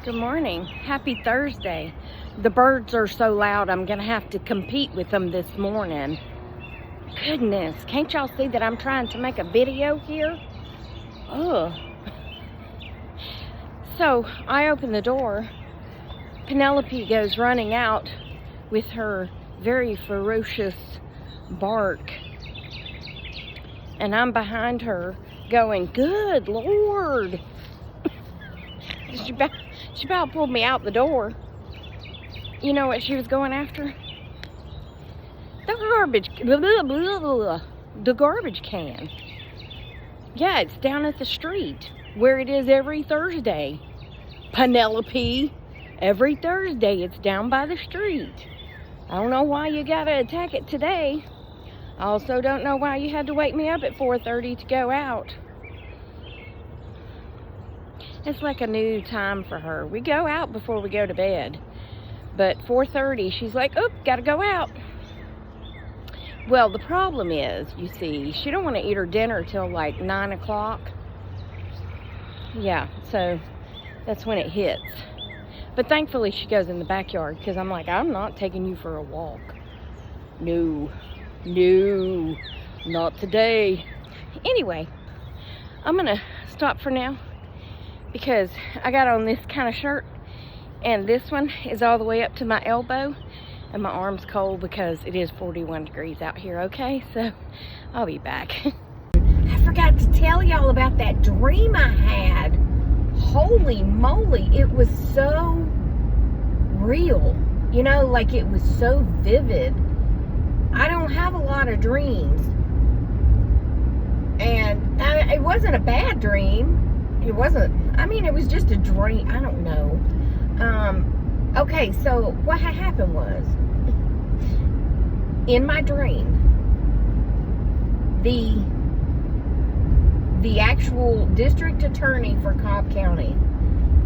Good morning. Happy Thursday. The birds are so loud I'm gonna have to compete with them this morning. Goodness, can't y'all see that I'm trying to make a video here? Ugh. So I open the door. Penelope goes running out with her very ferocious bark. And I'm behind her going, good Lord. She about pulled me out the door. You know what she was going after? The garbage can. Yeah, it's down at the street where it is every Thursday. Penelope, every Thursday it's down by the street. I don't know why you gotta attack it today. I also don't know why you had to wake me up at 4:30 to go out. It's like a new time for her. We go out before we go to bed. But 4:30, she's like, oh, gotta go out. Well, the problem is, you see, she don't want to eat her dinner till like 9 o'clock. Yeah, so that's when it hits. But thankfully, she goes in the backyard because I'm like, I'm not taking you for a walk. No, not today. Anyway, I'm going to stop for now because I got on this kind of shirt and this one is all the way up to my elbow and my arm's cold because it is 41 degrees out here, okay? So I'll be back. I forgot to tell y'all about that dream I had. Holy moly, it was so real. You know, like it was so vivid. I don't have a lot of dreams. And it wasn't a bad dream. It wasn't, I mean, it was just a dream. I don't know. Okay, so what had happened was, in my dream, the actual district attorney for Cobb County,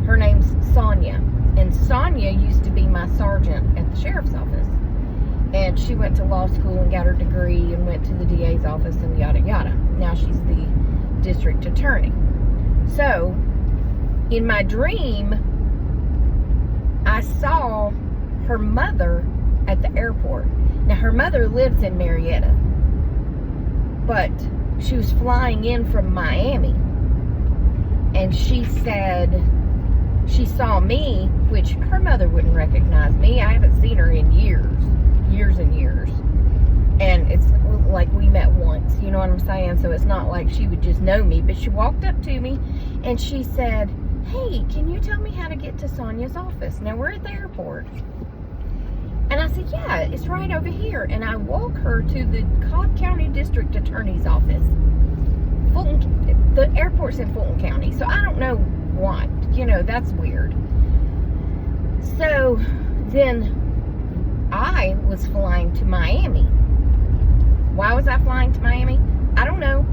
her name's Sonia, and Sonia used to be my sergeant at the sheriff's office, and she went to law school and got her degree and went to the DA's office and yada yada. Now she's the district attorney. So in my dream, I saw her mother at the airport. Now her mother lives in Marietta, but she was flying in from Miami, and she said she saw me, which her mother wouldn't recognize me. I haven't seen her in years and years, and it's like we met once, you know what I'm saying? So it's not like she would just know me, but she walked up to me and she said, hey, can you tell me how to get to Sonia's office? Now we're at the airport. And I said, yeah, it's right over here. And I walk her to the Cobb County District Attorney's office. The airport's in Fulton County, so I don't know what. You know, that's weird. So then I was flying to Miami. Why was I flying to Miami? I don't know.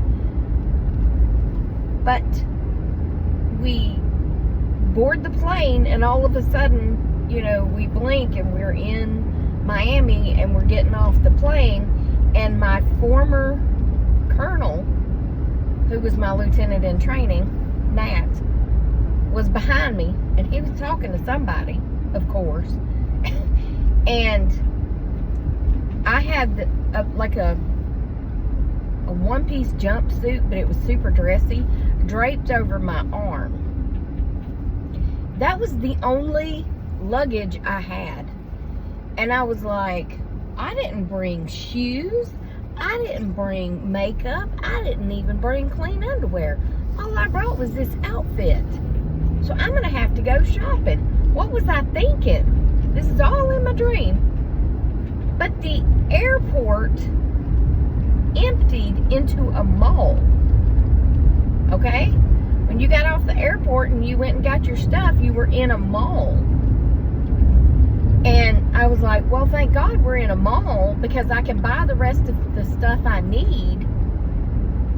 But we board the plane, and all of a sudden, you know, we blink and we're in Miami and we're getting off the plane, and my former colonel, who was my lieutenant in training, Nat, was behind me, and he was talking to somebody, of course. And I had like a one-piece jumpsuit, but it was super dressy, draped over my arm. That was the only luggage I had. And I was like, I didn't bring shoes. I didn't bring makeup. I didn't even bring clean underwear. All I brought was this outfit. So I'm going to have to go shopping. What was I thinking? This is all in my dream. But the airport emptied into a mall. Okay? When you got off the airport and you went and got your stuff, you were in a mall. And I was like, well, thank God we're in a mall because I can buy the rest of the stuff I need.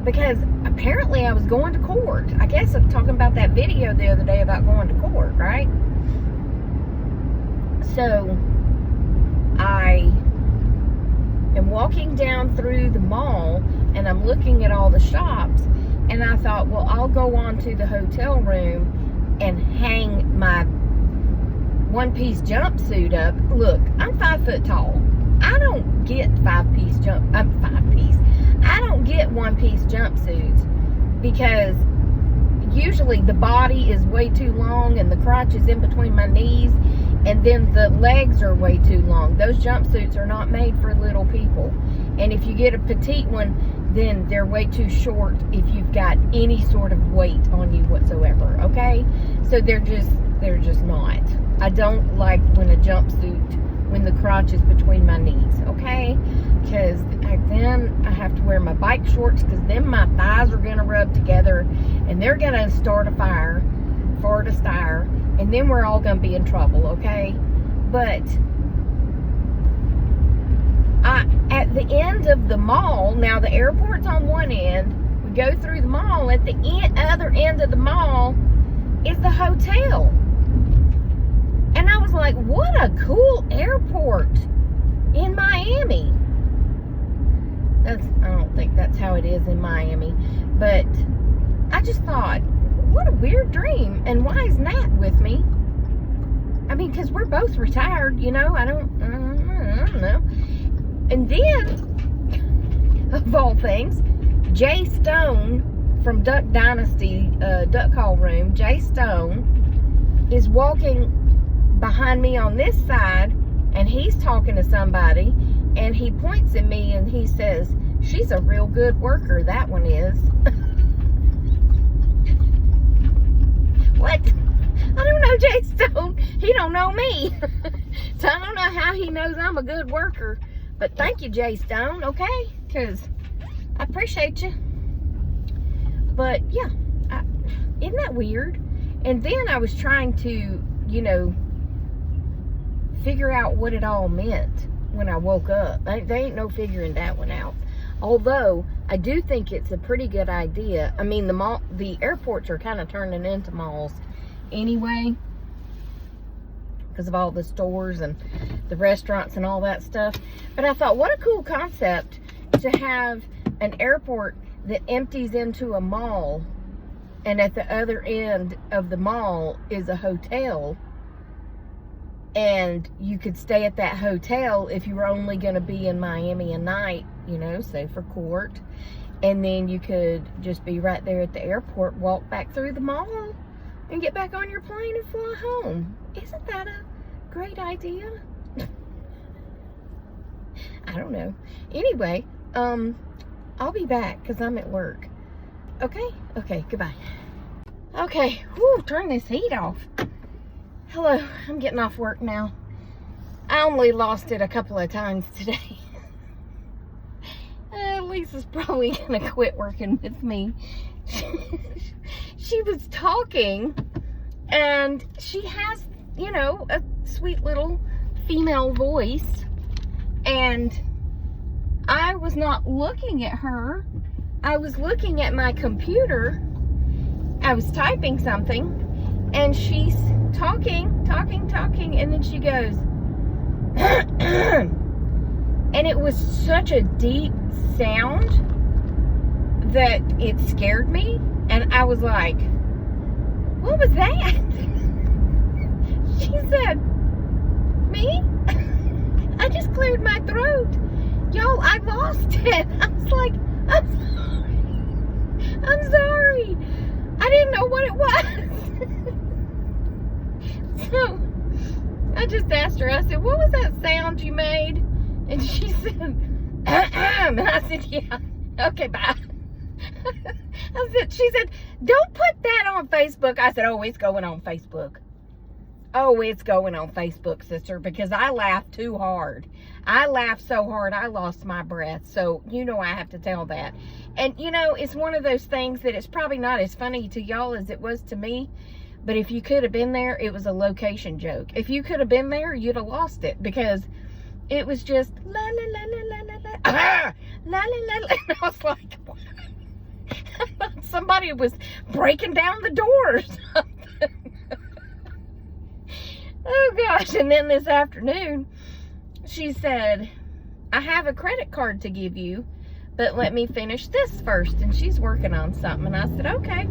Because apparently I was going to court. I guess I'm talking about that video the other day about going to court, right? So I am walking down through the mall and I'm looking at all the shops, and I thought, well, I'll go on to the hotel room and hang my one-piece jumpsuit up. Look, I'm 5 foot tall. I don't get I don't get one-piece jumpsuits because usually the body is way too long and the crotch is in between my knees, and then the legs are way too long. Those jumpsuits are not made for little people. And if you get a petite one, then they're way too short if you've got any sort of weight on you whatsoever, okay? So they're just not. I don't like when the crotch is between my knees, okay? Because then I have to wear my bike shorts, because then my thighs are going to rub together and they're going to start a fire, and then we're all going to be in trouble, okay? But at the end of the mall, now the airport's on one end, we go through the mall, at the other end of the mall is the hotel. And I was like, what a cool airport in Miami. I don't think that's how it is in Miami, but I just thought, what a weird dream. And why is Nat with me? I mean, because we're both retired, you know. I don't know. And then, of all things, Jay Stone from Duck Dynasty, Duck Call Room, Jay Stone is walking behind me on this side, and he's talking to somebody, and he points at me and he says, she's a real good worker, that one is. What? I don't know Jay Stone. He don't know me. So I don't know how he knows I'm a good worker. But thank you, Jay Stone, okay? Because I appreciate you. But yeah, isn't that weird? And then I was trying to, you know, figure out what it all meant when I woke up. They ain't no figuring that one out. Although I do think it's a pretty good idea. I mean, the airports are kind of turning into malls anyway, because of all the stores and the restaurants and all that stuff. But I thought, what a cool concept to have an airport that empties into a mall, and at the other end of the mall is a hotel, and you could stay at that hotel if you were only going to be in Miami a night, you know, say for court, and then you could just be right there at the airport, walk back through the mall, and get back on your plane and fly home. Isn't that a great idea? I don't know. Anyway, I'll be back because I'm at work. Okay? Okay, goodbye. Okay, whoo, turn this heat off. Hello, I'm getting off work now. I only lost it a couple of times today. Lisa's probably gonna quit working with me. She was talking, and she has, you know, a sweet little female voice, and I was not looking at her. I was looking at my computer. I was typing something, and she's talking, and then she goes, and it was such a deep sound that it scared me, and I was like, what was that? She said, me? I just cleared my throat. Y'all, I lost it. I was like, I'm sorry. I didn't know what it was. So I just asked her, I said, what was that sound you made? And she said, and I said, yeah, okay, bye. She said, don't put that on Facebook. I said, oh, it's going on Facebook. Oh, it's going on Facebook, sister, because I laughed too hard. I laughed so hard, I lost my breath. So, you know, I have to tell that. And, you know, it's one of those things that it's probably not as funny to y'all as it was to me. But if you could have been there, it was a location joke. If you could have been there, you'd have lost it, because it was just la la la la la la la la la la la. And I was like, I thought somebody was breaking down the door or something. Oh gosh. And then this afternoon, she said, I have a credit card to give you, but let me finish this first. And she's working on something. And I said, okay.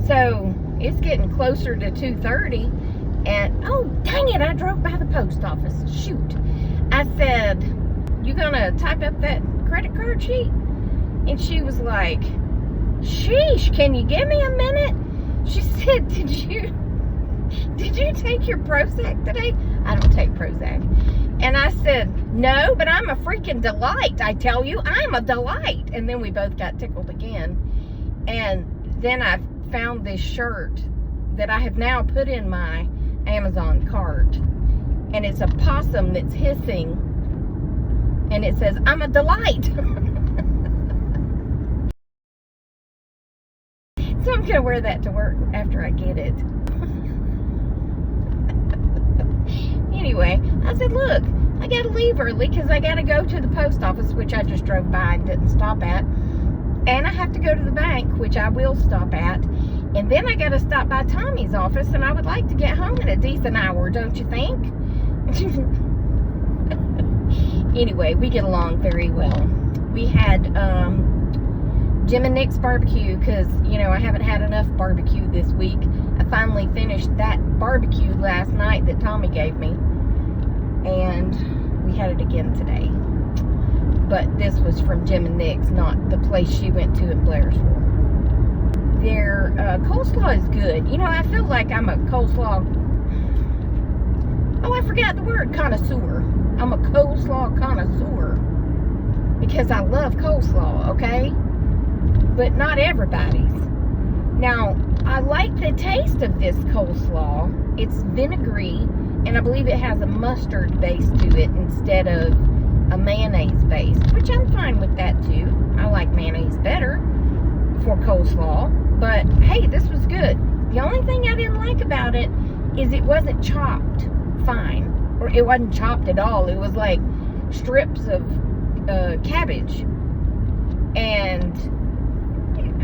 So it's getting closer to 2:30, and oh dang dang it, I drove by the post office. Shoot. I said, you gonna type up that credit card sheet? And she was like, sheesh, can you give me a minute? She said, did you take your Prozac today? I don't take Prozac. And I said, no, but I'm a freaking delight. I tell you, I'm a delight. And then we both got tickled again. And then I found this shirt that I have now put in my Amazon cart. And it's a possum that's hissing. And it says, I'm a delight. So I'm going to wear that to work after I get it. Anyway, I said, look, I got to leave early because I got to go to the post office, which I just drove by and didn't stop at. And I have to go to the bank, which I will stop at. And then I got to stop by Tommy's office, and I would like to get home in a decent hour, don't you think? Anyway, we get along very well. We had Jim and Nick's barbecue because, you know, I haven't had enough barbecue this week. I finally finished that barbecue last night that Tommy gave me. And we had it again today. But this was from Jim and Nick's, not the place she went to in Blairsville. Their coleslaw is good. You know, I feel like I'm a coleslaw... Oh, I forgot the word, connoisseur. I'm a coleslaw connoisseur. Because I love coleslaw, okay? But not everybody's. Now, I like the taste of this coleslaw. It's vinegary, and I believe it has a mustard base to it instead of a mayonnaise base, which I'm fine with that too. I like mayonnaise better for coleslaw, but hey, this was good. The only thing I didn't like about it is it wasn't chopped fine, or it wasn't chopped at all. It was like strips of cabbage, and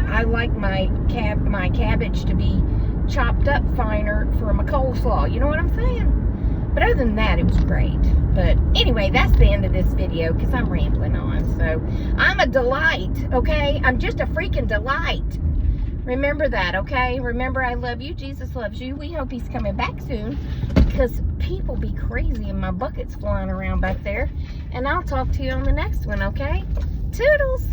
I like my cabbage to be chopped up finer for my coleslaw. You know what I'm saying? But other than that, it was great. But anyway, that's the end of this video because I'm rambling on. So, I'm a delight, okay? I'm just a freaking delight. Remember that, okay? Remember, I love you. Jesus loves you. We hope he's coming back soon because people be crazy and my bucket's flying around back there. And I'll talk to you on the next one, okay? Toodles!